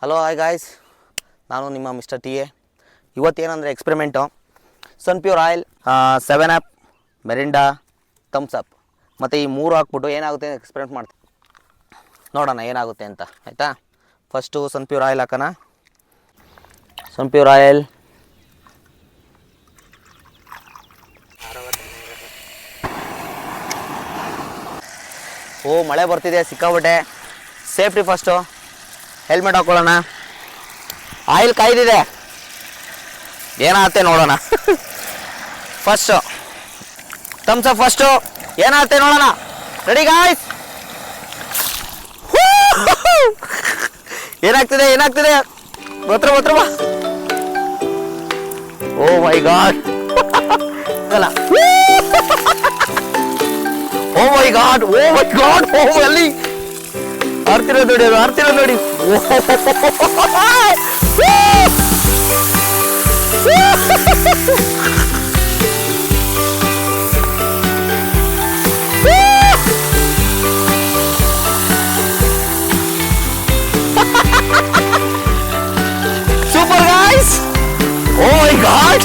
Hello hi guys, ನಾನು ನಿಮ್ಮ mister T A. ಇವತ್ತೇನಂದರೆ experiment. Sunpure oil, 7up, Mirinda, Thums Up ಮತ್ತು ಈ ಮೂರು ಹಾಕ್ಬಿಟ್ಟು ಏನಾಗುತ್ತೆ ಎಕ್ಸ್ಪೆರಿಮೆಂಟ್ ಮಾಡ್ತೀನಿ. ನೋಡೋಣ ಏನಾಗುತ್ತೆ ಅಂತ, ಆಯಿತಾ. ಫಸ್ಟು ಸನ್ಪ್ಯೂರ್ ಆಯಿಲ್ ಹಾಕೋಣ. ಸನ್ಪ್ಯೂರ್ ಆಯಿಲ್ ಮಳೆ ಬರ್ತಿದೆ ಸಿಕ್ಕಾಬಿಟ್ಟೆ. ಸೇಫ್ಟಿ ಫಸ್ಟು, ಹೆಲ್ಮೆಟ್ ಹಾಕೊಳ್ಳೋಣ. ಆಯಿಲ್ ಕಾಯ್ದಿದೆ, ಏನಾಗುತ್ತೆ ನೋಡೋಣ. ಫಸ್ಟು ಥಮ್ಸ್ ಅಪ್, ಫಸ್ಟು ಏನಾಗುತ್ತೆ ನೋಡೋಣ. Ready guys? ಏನಾಗ್ತಿದೆ ಬತ್ರ ಬಾ. ಓ ಮೈ ಗಾಡ್, ಅಲ್ಲ ಓ ಮೈ ಗಾಡ್ ಅಲ್ಲಿ ಆರ್ತಿರೋದು ನೋಡಿ. Super guys! Oh my god!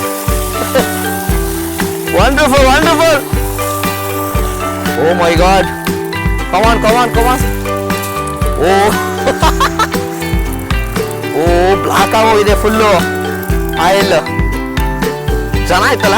Wonderful! Oh my god! Come on! Block ಆಗೋಗಿದೆ ಫುಲ್ಲು ಆಯಿಲ್. ಚೆನ್ನಾಯ್ತಲ್ಲ.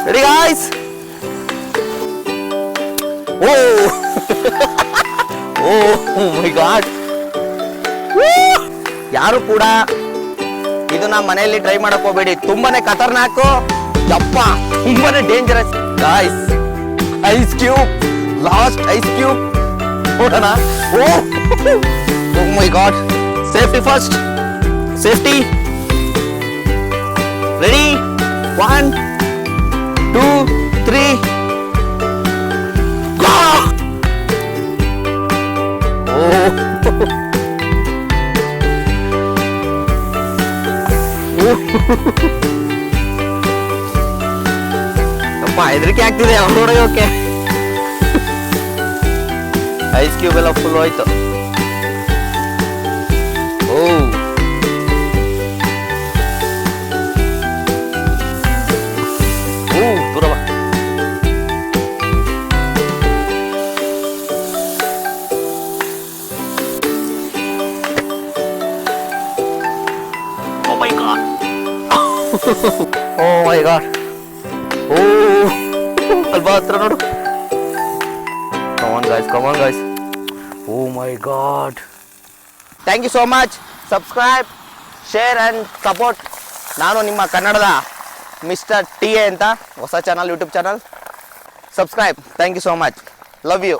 Ready guys? Oh my god! ಯಾರು ಕೂಡ ಇದನ್ನ ಮನೆಯಲ್ಲಿ ಟ್ರೈ ಮಾಡಕ್ ಹೋಗ್ಬೇಡಿ, ತುಂಬಾನೇ ಖತರ್ನಾಕು. ಯಪ್ಪ, ತುಂಬಾನೇ dangerous guys. Ice cube, last ice cube ನೋಡೋಣ. Oh my god, safety first, safety. Ready, 1 2 3. ಅಪ್ಪ ಹೆದರಿಕೆ ಆಗ್ತಿದೆ ನೋಡೋಕೆ. ಐಸ್ ಕ್ಯೂಬ್ ಎಲ್ಲ ಫುಲ್ ಹೋಯ್ತು. ದೂರ ಬಾ. Oh my god. ಅಲ್ವಾ ಹತ್ರ ನೋಡು. Come on guys. Oh my god. Thank you so much. Subscribe, share and support. ನಾನು ನಿಮ್ಮ ಕನ್ನಡದ ಮಿಸ್ಟರ್ ಟಿ ಎ ಅಂತ ಹೊಸ channel, YouTube channel. Subscribe. Thank you so much. Love you.